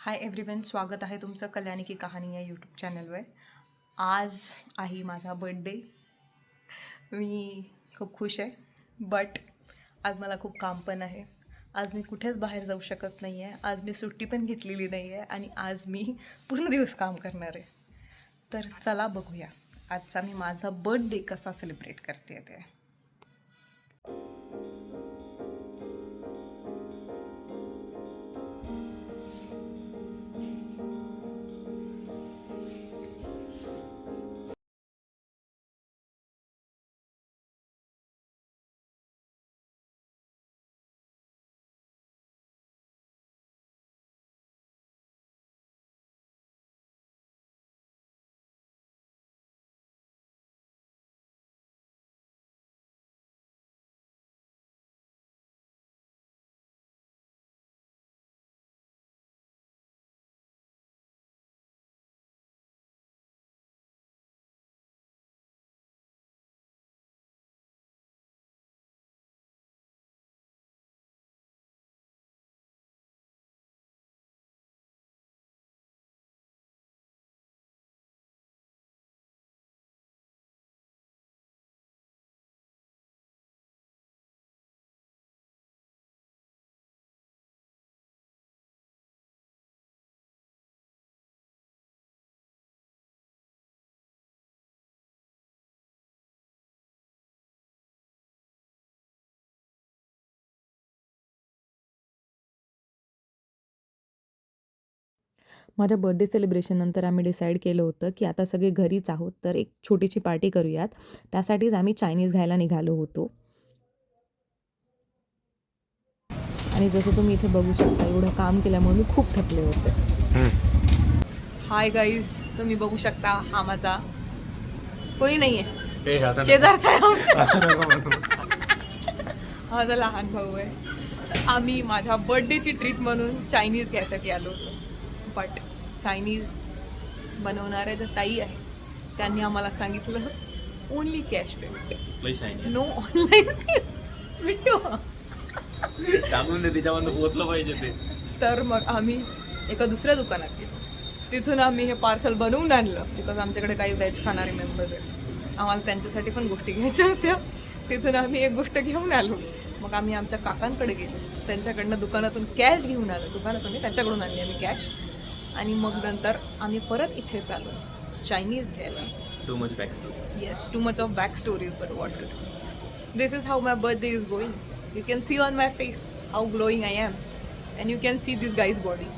Hi everyone, स्वागत आहे तुमचं कल्याणी की कहाणी या यूट्यूब चॅनलवर. आज आहे माझा बर्थडे. मी खूप खुश आहे, बट आज मला खूप काम पण आहे. आज मी कुठेच बाहेर जाऊ शकत नाही आहे. आज मी सुट्टी पण घेतलेली नाही आहे आणि आज मी पूर्ण दिवस काम करणार आहे. तर चला बघूया आजचा मी माझा बर्थडे कसा सेलिब्रेट करते ते. माझ्या बर्थडे सेलिब्रेशननंतर आम्ही डिसाईड केलं होतं की आता सगळे घरीच आहोत, तर एक छोटीशी पार्टी करूयात. त्यासाठीच आम्ही चायनीज घ्यायला निघालो होतो. आणि जसं तुम्ही इथे बघू शकता, एवढं काम केल्यामुळे मी खूप थकले होते. हाय गाईज, तुम्ही बघू शकता हा माझा कोणी नाही आहे, शेजारचा आहे आमचा. माझा लहान भाऊ आहे. आम्ही माझ्या बर्थडेची ट्रीट म्हणून चायनीज घ्यायसाठी आलो होतो. बट चायनीज बनवणाऱ्या ज्या ताई आहे त्यांनी आम्हाला सांगितलं only cash payment, no online payment. टाकून दे, त्याच्यामध्ये पोहोचलं पाहिजे ते. तर मग आम्ही एका दुसऱ्या दुकानात गेलो. तिथून आम्ही हे पार्सल बनवून आणलं, बिकॉज आमच्याकडे काही व्हेज खाणारे मेंबर्स आहेत. आम्हाला त्यांच्यासाठी पण गोष्टी घ्यायच्या होत्या. तिथून आम्ही एक गोष्ट घेऊन आलो. मग आम्ही आमच्या काकांकडे गेलो, त्यांच्याकडनं दुकानातून कॅश घेऊन आलो. दुकानातून नाही, त्यांच्याकडून आणली आम्ही कॅश. आणि मग नंतर आम्ही परत इथेच आलो चायनीज घ्यायला. Too much back story. Yes, too much of back stories, but what to do. This is how my birthday is going. You can see on my face how glowing I am. And you can see this guy's body.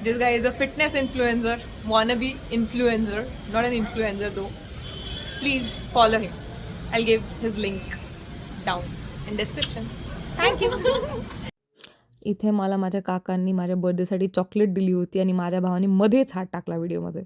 This guy is a fitness influencer, wannabe influencer, not an influencer though. Please follow him. I'll give his link down in description. Thank you. इथे मला माझ्या काकांनी माझ्या बर्थडेसाठी chocolate दिली होती आणि माझ्या भावाने मध्येच हात टाकला व्हिडिओमध्ये.